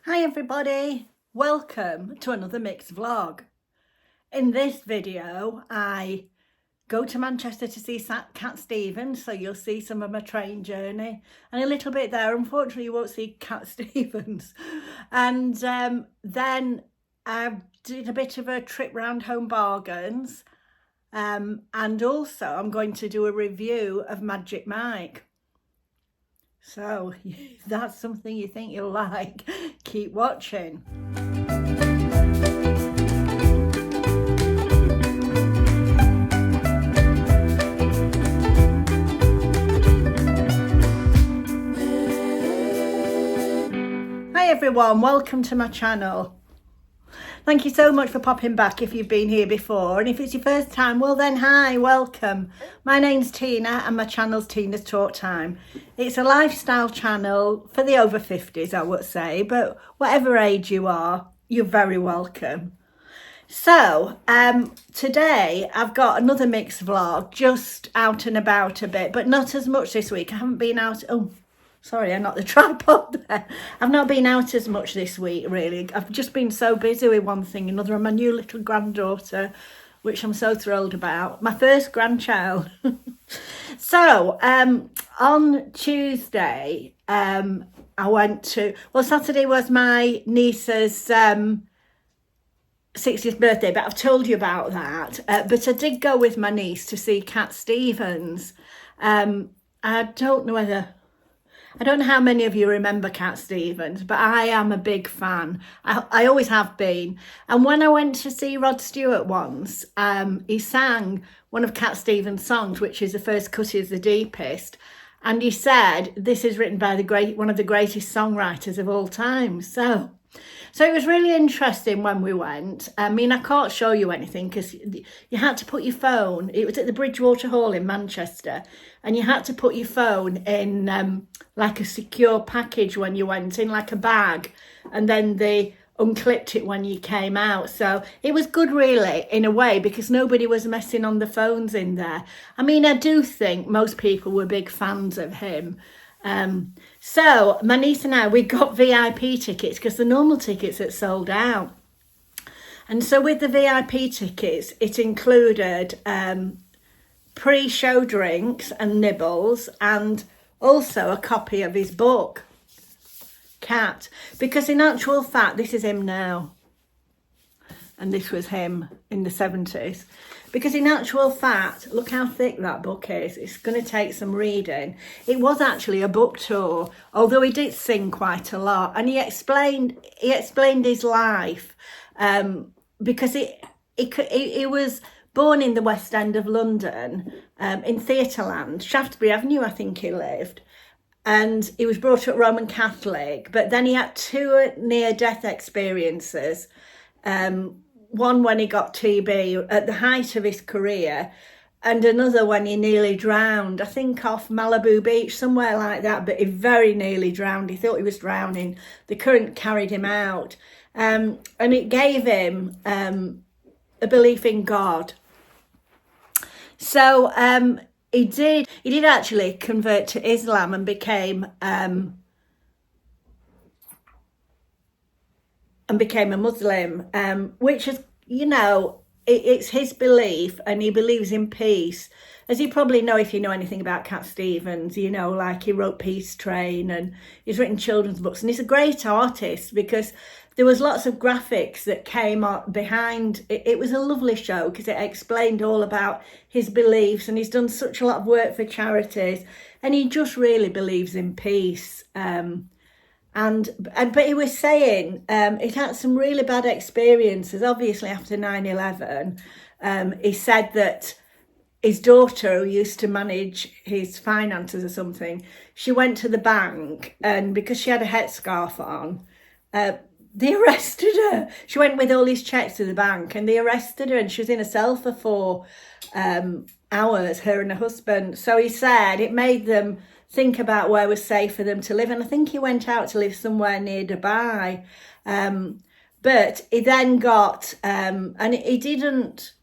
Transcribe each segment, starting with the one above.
Hi everybody, welcome to another mixed vlog. In this video I go to Manchester to see Catstevens, so you'll see some of my train journey and a little bit there. Unfortunately you won't see Catstevens. And then I did a bit of a trip round Home Bargains, and also I'm going to do a review of Boyamagicmic. So if that's something you think you'll like, keep watching. Hi everyone, welcome to my channel. Thank you so much for popping back if you've been here before, and if it's your first time, well then hi, welcome. My name's Tina and my channel's Tina's Talk Time. It's a lifestyle channel for the over 50s, I would say, but whatever age you are, you're very welcome. So today I've got another mixed vlog, just out and about a bit, but not as much this week. I haven't been out. Oh, sorry, I knocked the tripod there. I've not been out as much this week, really. I've just been so busy with one thing and another, and my new little granddaughter, which I'm so thrilled about. My first grandchild. So, on Tuesday, I went to, well, Saturday was my niece's 60th birthday, but I've told you about that. But I did go with my niece to see Catstevens. I don't know how many of you remember Catstevens, but I am a big fan. I always have been. And when I went to see Rod Stewart once, he sang one of Catstevens' songs, which is The First Cut is the Deepest. And he said, this is written by one of the greatest songwriters of all time. So it was really interesting when we went. I mean, I can't show you anything because you had to put your phone. It was at the Bridgewater Hall in Manchester, and you had to put your phone in like a secure package when you went in, like a bag, and then they unclipped it when you came out. So it was good, really, in a way, because nobody was messing on the phones in there. I mean, I do think most people were big fans of him. So my niece and I, we got VIP tickets because the normal tickets had sold out. And so with the VIP tickets, it included pre-show drinks and nibbles, and also a copy of his book, Cat. Because in actual fact, this is him now. And this was him in the 70s. Because in actual fact, look how thick that book is. It's going to take some reading. It was actually a book tour, although he did sing quite a lot. And he explained his life, because he was born in the West End of London, in Theatreland, Shaftesbury Avenue, I think he lived. And he was brought up Roman Catholic, but then he had two near-death experiences. One when he got TB at the height of his career, and another when he nearly drowned, I think off Malibu Beach, somewhere like that, but he very nearly drowned. He thought he was drowning. The current carried him out, and it gave him a belief in God. So he did actually convert to Islam and became a Muslim, which is, you know, it's his belief, and he believes in peace. As you probably know, if you know anything about Catstevens, you know, like he wrote Peace Train and he's written children's books, and he's a great artist because there was lots of graphics that came up behind. It was a lovely show because it explained all about his beliefs, and he's done such a lot of work for charities, and he just really believes in peace. But he was saying it had some really bad experiences, obviously, after 9/11. He said that his daughter, who used to manage his finances or something, she went to the bank, and because she had a headscarf on, they arrested her. She went with all his checks to the bank, and they arrested her, and she was in a cell for 4 hours, her and her husband. So he said it made them think about where was safe for them to live. And I think he went out to live somewhere near Dubai. But he then got, and he didn't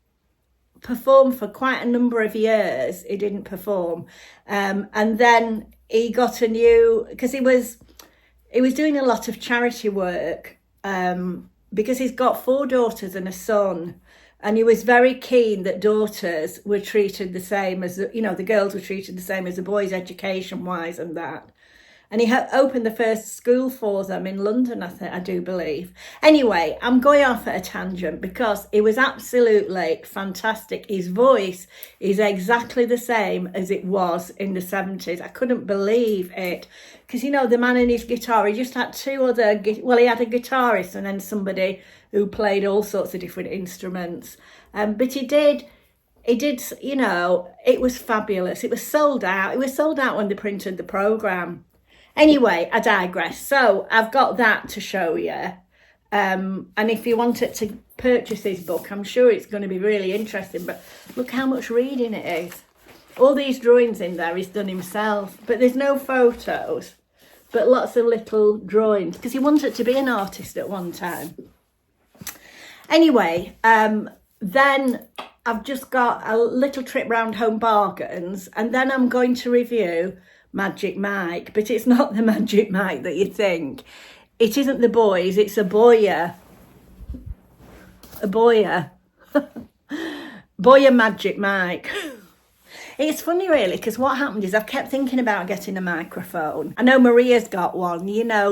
perform for quite a number of years. He didn't perform. And then he got a new, because he was doing a lot of charity work because he's got 4 daughters and a son. And he was very keen that daughters were treated the same as, the girls were treated the same as the boys education-wise and that. And he opened the first school for them in London, I do believe. Anyway, I'm going off at a tangent because it was absolutely fantastic. His voice is exactly the same as it was in the 70s. I couldn't believe it. Because, the man and his guitar, he just had 2 other, he had a guitarist and then somebody who played all sorts of different instruments. But he did, it was fabulous. It was sold out. It was sold out when they printed the programme. Anyway, I digress. So I've got that to show you. And if you wanted to purchase his book, I'm sure it's going to be really interesting. But look how much reading it is. All these drawings in there he's done himself. But there's no photos, but lots of little drawings. Because he wanted to be an artist at one time. Anyway, then I've just got a little trip round Home Bargains. And then I'm going to review Magic Mike, but it's not the Magic Mike that you think. It isn't the boys, it's a Boya. A Boya. Boyamagicmic. It's funny really, because what happened is I've kept thinking about getting a microphone. I know Maria's got one,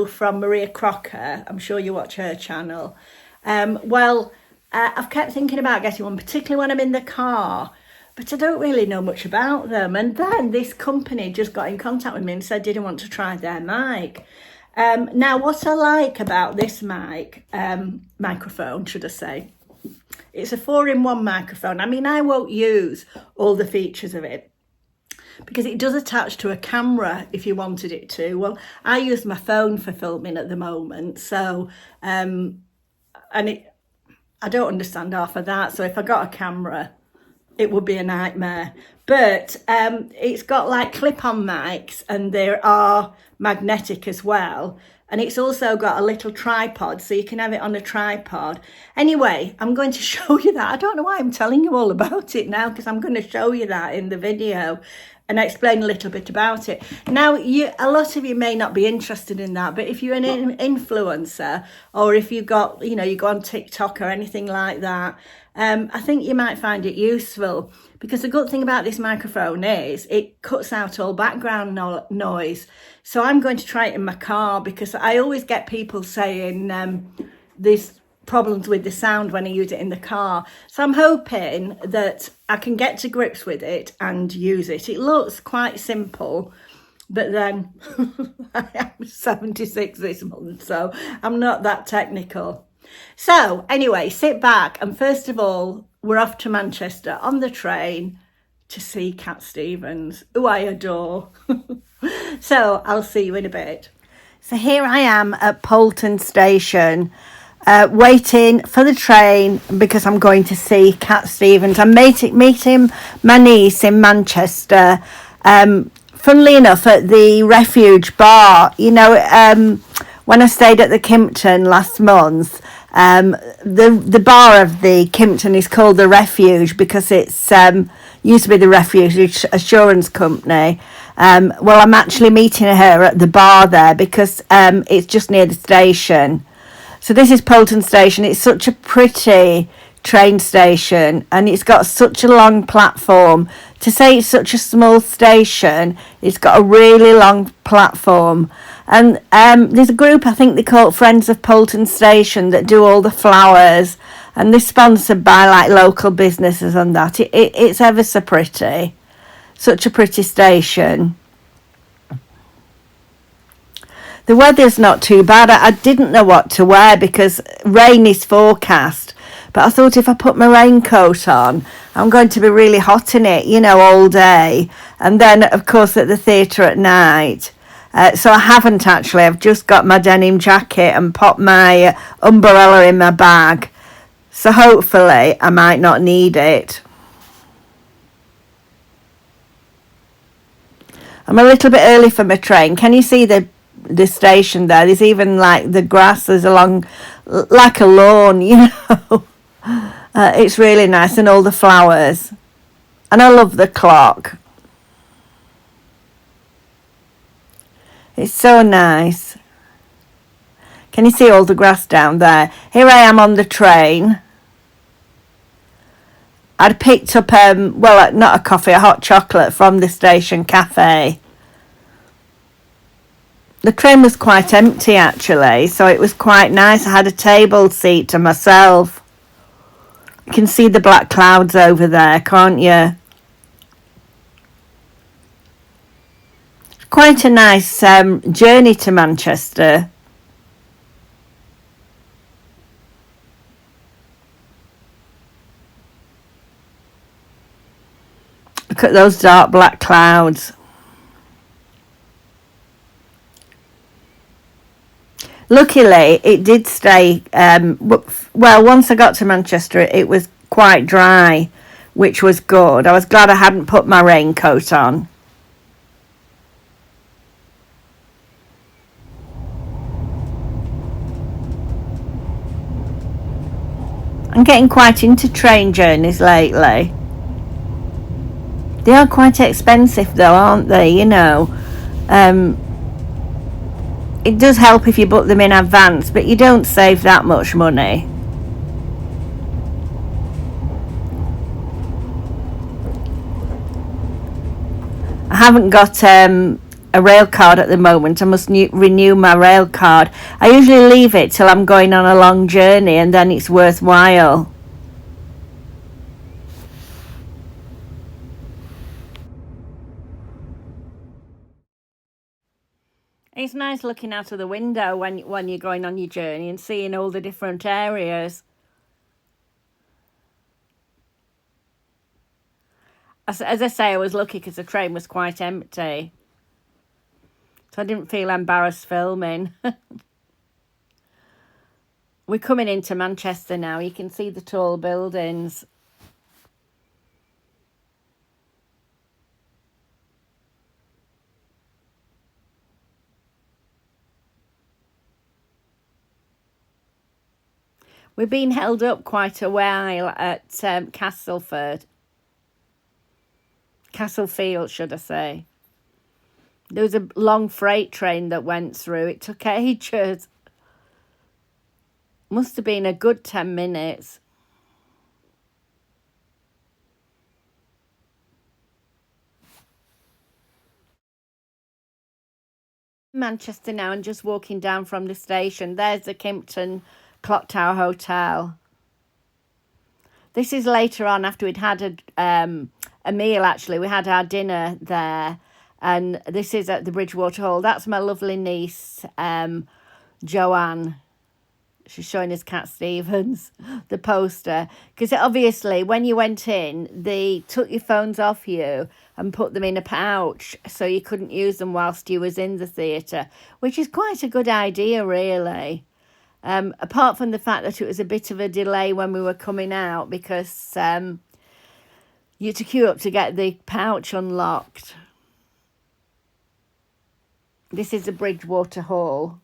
from Maria Crocker. I'm sure you watch her channel. I've kept thinking about getting one, particularly when I'm in the car. But I don't really know much about them. And then this company just got in contact with me and said, did I want to try their mic? Now, what I like about this microphone, should I say, it's a 4-in-1 microphone. I mean, I won't use all the features of it because it does attach to a camera if you wanted it to. Well, I use my phone for filming at the moment. So, I don't understand half of that. So if I got a camera, it would be a nightmare. But it's got like clip-on mics and there are magnetic as well. And it's also got a little tripod, so you can have it on a tripod. Anyway, I'm going to show you that. I don't know why I'm telling you all about it now, because I'm going to show you that in the video and explain a little bit about it. Now, a lot of you may not be interested in that, but if you're an influencer or if you go on TikTok or anything like that, I think you might find it useful, because the good thing about this microphone is it cuts out all background noise. So I'm going to try it in my car, because I always get people saying there's problems with the sound when I use it in the car. So I'm hoping that I can get to grips with it and use it. It looks quite simple, but then I am 76 this month, so I'm not that technical. So anyway, sit back, and first of all, we're off to Manchester on the train to see Catstevens, who I adore. So I'll see you in a bit. So here I am at Poulton Station, waiting for the train because I'm going to see Catstevens. I'm meeting my niece in Manchester. Funnily enough, at the Refuge bar, when I stayed at the Kimpton last month, the bar of the Kimpton is called the Refuge because it's used to be the Refuge Assurance Company. Well, I'm actually meeting her at the bar there because it's just near the station. So this is Poulton Station. It's such a pretty train station, and it's got such a long platform. To say it's such a small station, it's got a really long platform. And there's a group, I think they call it Friends of Poulton Station, that do all the flowers, and they're sponsored by like local businesses and that. It's ever so pretty. Such a pretty station. The weather's not too bad. I didn't know what to wear because rain is forecast. But I thought if I put my raincoat on, I'm going to be really hot in it, all day. And then, of course, at the theatre at night. So I haven't actually. I've just got my denim jacket and popped my umbrella in my bag. So hopefully I might not need it. I'm a little bit early for my train. Can you see the station there? There's even like the grass is along like a lawn, It's really nice, and all the flowers. And I love the clock. It's so nice. Can you see all the grass down there? Here I am on the train. I'd picked up, well, not a coffee, a hot chocolate from the station cafe. The train was quite empty, actually, so it was quite nice. I had a table seat to myself. You can see the black clouds over there, can't you? Quite a nice journey to Manchester. Look at those dark black clouds. Luckily, it did stay, well, once I got to Manchester, it was quite dry, which was good. I was glad I hadn't put my raincoat on. I'm getting quite into train journeys lately. They are quite expensive though, aren't they? You know, it does help if you book them in advance, but you don't save that much money. I haven't got a rail card at the moment. I must renew my rail card. I usually leave it till I'm going on a long journey and then it's worthwhile. It's nice looking out of the window when you're going on your journey and seeing all the different areas. As I say, I was lucky because the train was quite empty. So I didn't feel embarrassed filming. We're coming into Manchester now. You can see the tall buildings. We've been held up quite a while at Castlefield, should I say. There was a long freight train that went through. It took ages. Must have been a good 10 minutes. Manchester now and just walking down from the station. There's the Kimpton Clock Tower Hotel. This is later on after we'd had a meal, actually. We had our dinner there. And this is at the Bridgewater Hall. That's my lovely niece, Joanne. She's showing us Catstevens, the poster. Because obviously, when you went in, they took your phones off you and put them in a pouch so you couldn't use them whilst you was in the theatre, which is quite a good idea, really. Apart from the fact that it was a bit of a delay when we were coming out because you had to queue up to get the pouch unlocked. This is the Bridgewater Hall.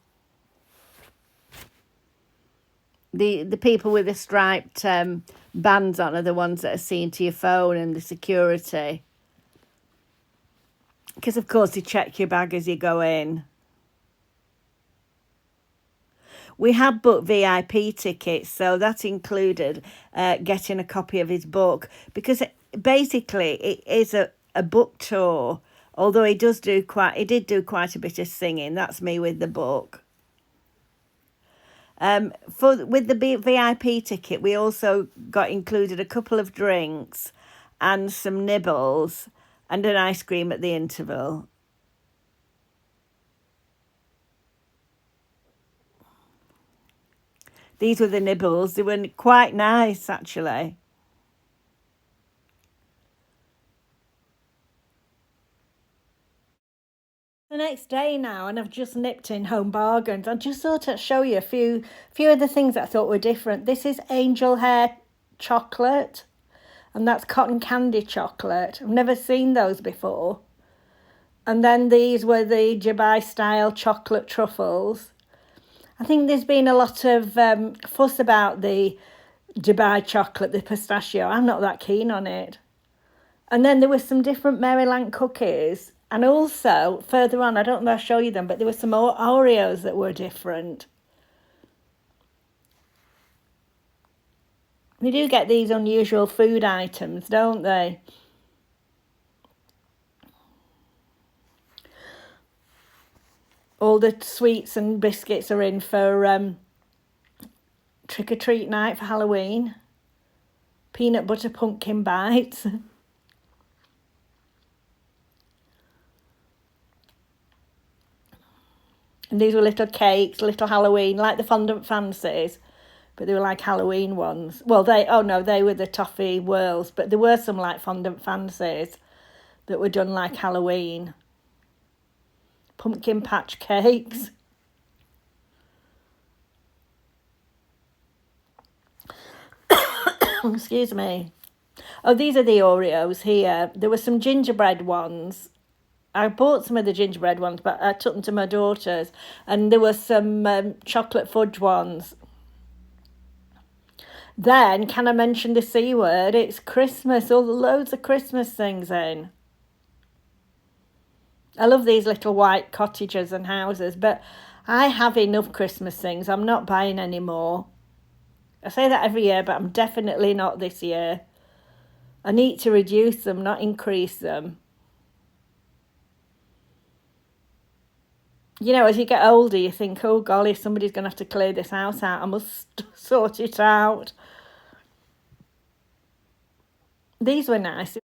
The people with the striped bands on are the ones that are seen to your phone and the security. Because, of course, they check your bag as you go in. We had booked VIP tickets, so that included getting a copy of his book. Because basically, it is a book tour. Although he did do quite a bit of singing. That's me with the book. With the VIP ticket, we also got included a couple of drinks and some nibbles and an ice cream at the interval. These were the nibbles. They were quite nice, actually. The next day now, and I've just nipped in Home Bargains. I just thought I'd show you a few of the things I thought were different. This is angel hair chocolate, and that's cotton candy chocolate. I've never seen those before. And then these were the Dubai style chocolate truffles. I think there's been a lot of fuss about the Dubai chocolate, the pistachio. I'm not that keen on it. And then there were some different Maryland cookies. And also, further on, I don't know if I'll show you them, but there were some Oreos that were different. They do get these unusual food items, don't they? All the sweets and biscuits are in for trick-or-treat night for Halloween. Peanut butter pumpkin bites. And these were little cakes, little Halloween, like the fondant fancies, but they were like Halloween ones. Well, they were the toffee whirls, but there were some like fondant fancies that were done like Halloween. Pumpkin patch cakes. Excuse me. Oh, these are the Oreos here. There were some gingerbread ones. I bought some of the gingerbread ones, but I took them to my daughter's. And there were some chocolate fudge ones. Then, can I mention the C word? It's Christmas. All the loads of Christmas things in. I love these little white cottages and houses, but I have enough Christmas things. I'm not buying any more. I say that every year, but I'm definitely not this year. I need to reduce them, not increase them. You know, as you get older, you think, oh golly, somebody's going to have to clear this house out. I must sort it out. These were nice.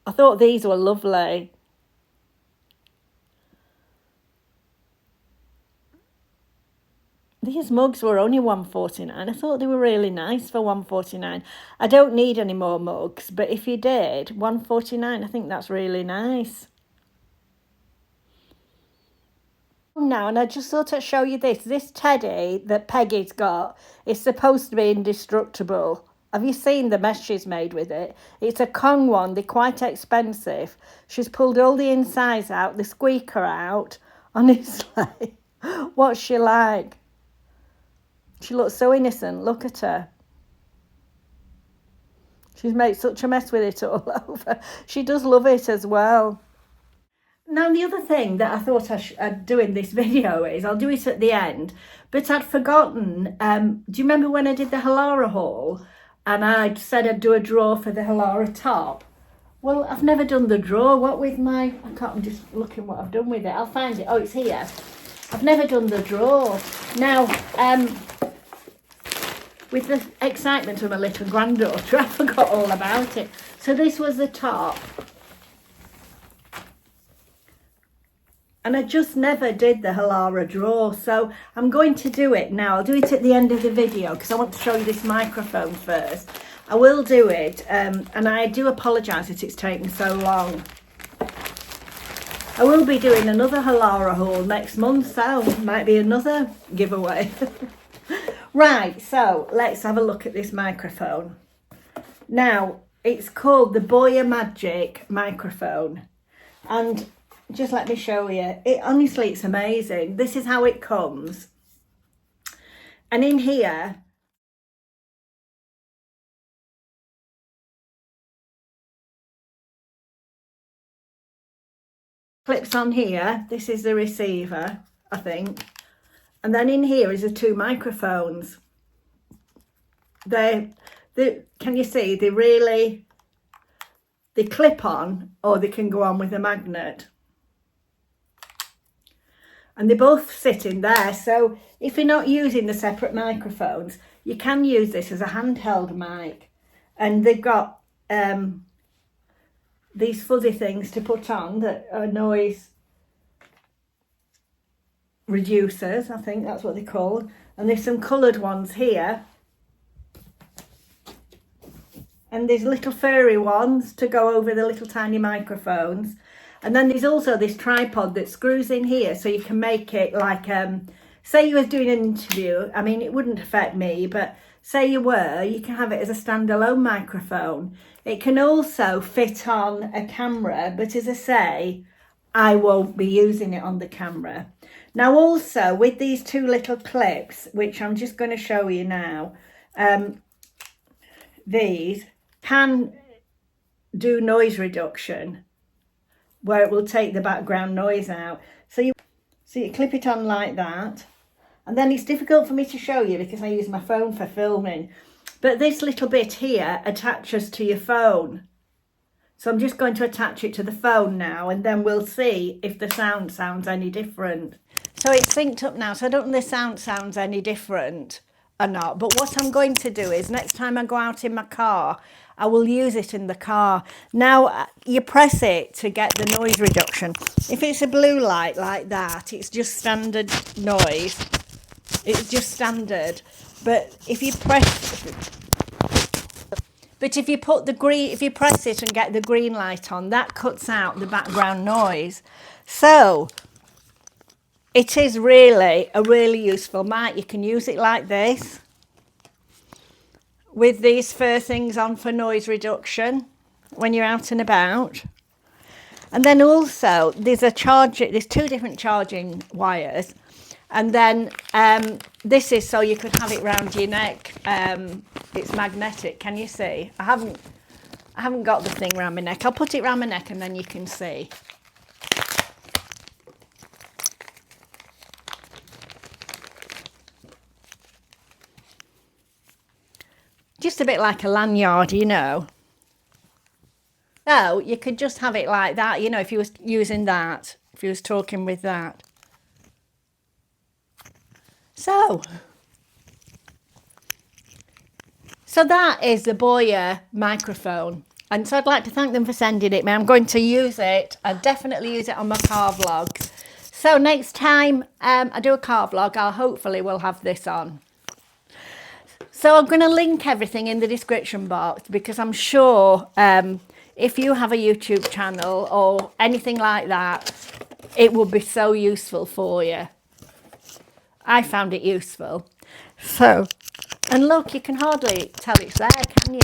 I thought these were lovely. These mugs were only $1.49. I thought they were really nice for $1.49. I don't need any more mugs, but if you did, $1.49, I think that's really nice. Now, and I just thought I'd show you this. This teddy that Peggy's got is supposed to be indestructible. Have you seen the mess she's made with it? It's a Kong one. They're quite expensive. She's pulled all the insides out, the squeaker out. Honestly, what's she like? She looks so innocent. Look at her. She's made such a mess with it all over. She does love it as well. Now, the other thing that I thought I'd do in this video is, I'll do it at the end, but I'd forgotten. Do you remember when I did the Halara haul and I said I'd do a drawer for the Halara top? Well, I've never done the drawer. What with my... I'm just looking what I've done with it. I'll find it. Oh, it's here. I've never done the drawer. Now, with the excitement of my little granddaughter, I forgot all about it. So this was the top. And I just never did the Halara drawer, so I'm going to do it now. I'll do it at the end of the video because I want to show you this microphone first. I will do it, and I do apologise that it's taken so long. I will be doing another Halara haul next month, so might be another giveaway. Right, so let's have a look at this microphone. Now, it's called the Boyamagicmic microphone, and just let me show you. Honestly, it's amazing. This is how it comes. And in here, clips on here. This is the receiver, I think. And then in here is the two microphones. Can you see? They clip on, or they can go on with a magnet. And they both sit in there, so if you're not using the separate microphones, you can use this as a handheld mic. And they've got these fuzzy things to put on that are noise reducers, I think that's what they're called. And there's some coloured ones here. And there's little furry ones to go over the little tiny microphones. And then there's also this tripod that screws in here, so you can make it like, say you was doing an interview. I mean, it wouldn't affect me, but say you were, you can have it as a standalone microphone. It can also fit on a camera, but as I say, I won't be using it on the camera. Now also, with these two little clips, which I'm just going to show you now, these can do noise reduction, where it will take the background noise out. So you clip it on like that, And then it's difficult for me to show you because I use my phone for filming. But this little bit here attaches to your phone. So I'm just going to attach it to the phone now, and then we'll see if the sound sounds any different. So it's synced up now, so I don't know if the sound sounds any different or not. But what I'm going to do is next time I go out in my car, I will use it in the car. Now you press it to get the noise reduction. If it's a blue light like that, it's just standard noise. It's just standard. But if you put the green, if you press it and get the green light on, that cuts out the background noise. So it is really a really useful mic. You can use it like this with these fur things on for noise reduction when you're out and about. And then also there's two different charging wires. And then this is so you could have it round your neck. It's magnetic. Can you see? I haven't got the thing round my neck. I'll put it round my neck and then you can see. Just a bit like a lanyard, you know. So you could just have it like that, you know, if you was using that, if you was talking with that. So that is the Boya microphone. And so I'd like to thank them for sending it. I'm going to use it. I definitely use it on my car vlogs. So next time I do a car vlog, I'll hopefully will have this on. So I'm going to link everything in the description box because I'm sure if you have a YouTube channel or anything like that, it will be so useful for you. I found it useful. So, and look, you can hardly tell it's there, can you?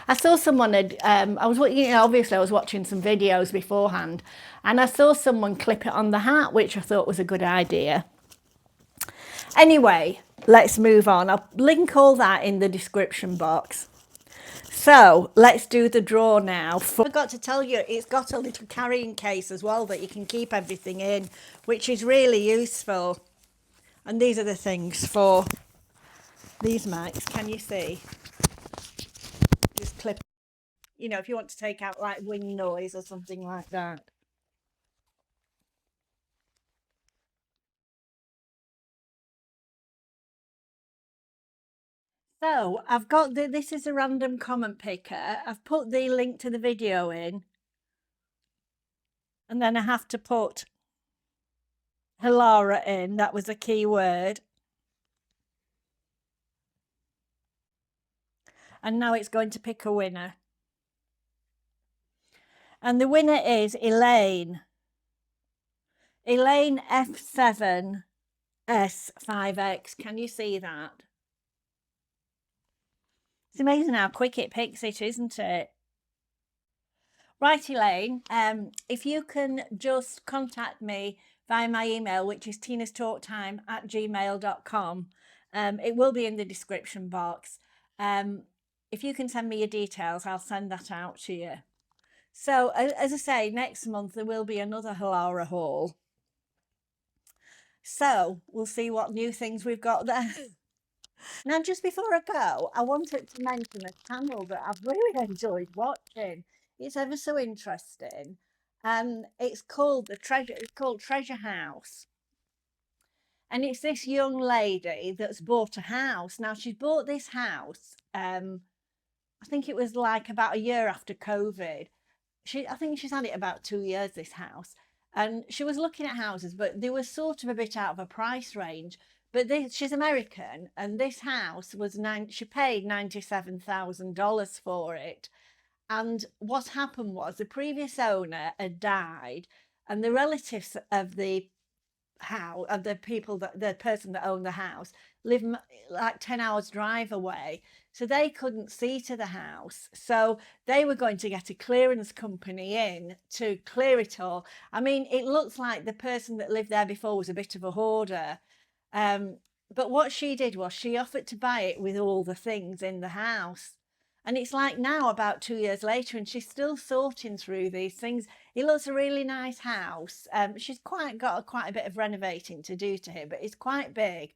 I saw someone had, obviously I was watching some videos beforehand, and I saw someone clip it on the hat, which I thought was a good idea. Anyway, let's move on. I'll link all that in the description box. So let's do the draw now. I forgot to tell you, it's got a little carrying case as well that you can keep everything in, which is really useful. And these are the things for these mics. Can you see? Just clip, you know, if you want to take out like wind noise or something like that. So I've got this is a random comment picker. I've put the link to the video in, and then I have to put Hilara in. That was a key word. And now it's going to pick a winner. And the winner is Elaine. Elaine F7S5X. Can you see that? It's amazing how quick it picks it, isn't it? Right, Elaine, if you can just contact me via my email, which is tinastalktime@gmail.com. It will be in the description box. If you can send me your details, I'll send that out to you. So, as I say, next month there will be another Hilara haul. So, we'll see what new things we've got there. Now, just before I go, I wanted to mention a channel that I've really enjoyed watching. It's ever so interesting. It's called Treasure House. And it's this young lady that's bought a house. Now, she's bought this house, I think it was like about a year after COVID. I think she's had it about 2 years, this house. And she was looking at houses, but they were sort of a bit out of a price range. But she's American, and this house was she paid $97,000 for it. And what happened was the previous owner had died, and the relatives of the the person that owned the house lived like 10 hours drive away, so they couldn't see to the house. So they were going to get a clearance company in to clear it all. I mean, it looks like the person that lived there before was a bit of a hoarder. But what she did was she offered to buy it with all the things in the house. And it's like now, about 2 years later, and she's still sorting through these things. He looks a really nice house. She's got quite a bit of renovating to do to him, but it's quite big.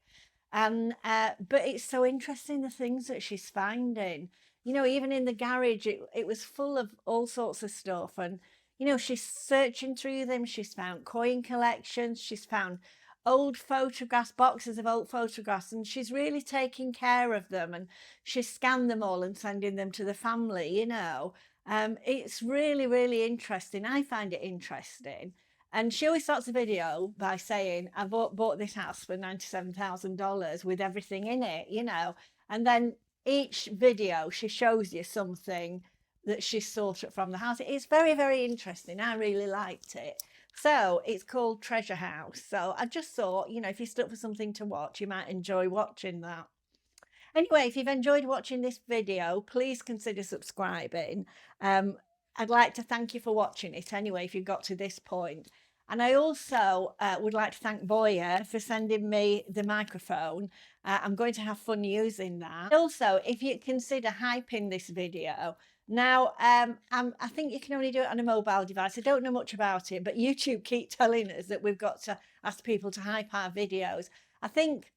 And but it's so interesting, the things that she's finding. You know, even in the garage, it was full of all sorts of stuff. And you know, she's searching through them. She's found coin collections. She's found old photographs, boxes of old photographs, and she's really taking care of them. And she's scanned them all and sending them to the family. You know, it's really, really interesting. I find it interesting. And she always starts a video by saying, I bought this house for $97,000 with everything in it, you know. And then each video, she shows you something that she sorted from the house. It's very, very interesting. I really liked it. So it's called Treasure House. So I just thought, you know, if you're stuck for something to watch, you might enjoy watching that. Anyway, if you've enjoyed watching this video, please consider subscribing. I'd like to thank you for watching it anyway, if you've got to this point. And I also would like to thank Boya for sending me the microphone. I'm going to have fun using that. Also, if you consider hyping this video, now, I think you can only do it on a mobile device. I don't know much about it, but YouTube keep telling us that we've got to ask people to hype our videos. I think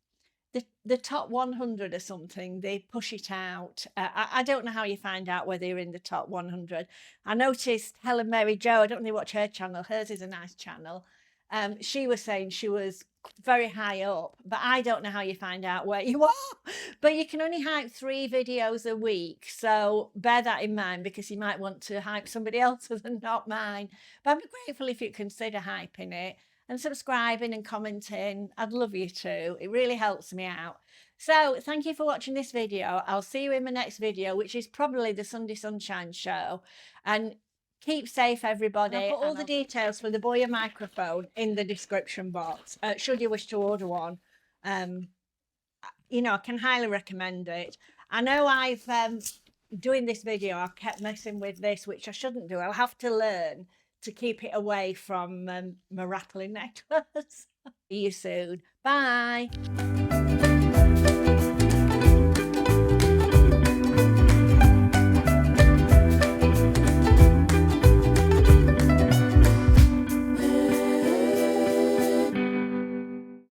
the top 100 or something, they push it out. I don't know how you find out whether you're in the top 100. I noticed Helen Mary Jo, I don't really watch her channel. Hers is a nice channel. She was saying she was very high up, but I don't know how you find out where you are. But you can only hype 3 videos a week, so bear that in mind, because you might want to hype somebody else's and not mine. But I'm grateful if you consider hyping it and subscribing and commenting. I'd love you to. It really helps me out. So thank you for watching this video. I'll see you in my next video, which is probably the Sunday Sunshine Show. And keep safe, everybody. I'll put all the details for the Boya microphone in the description box, should you wish to order one. You know, I can highly recommend it. I know I've doing this video, I've kept messing with this, which I shouldn't do. I'll have to learn to keep it away from my rattling necklace. See you soon. Bye.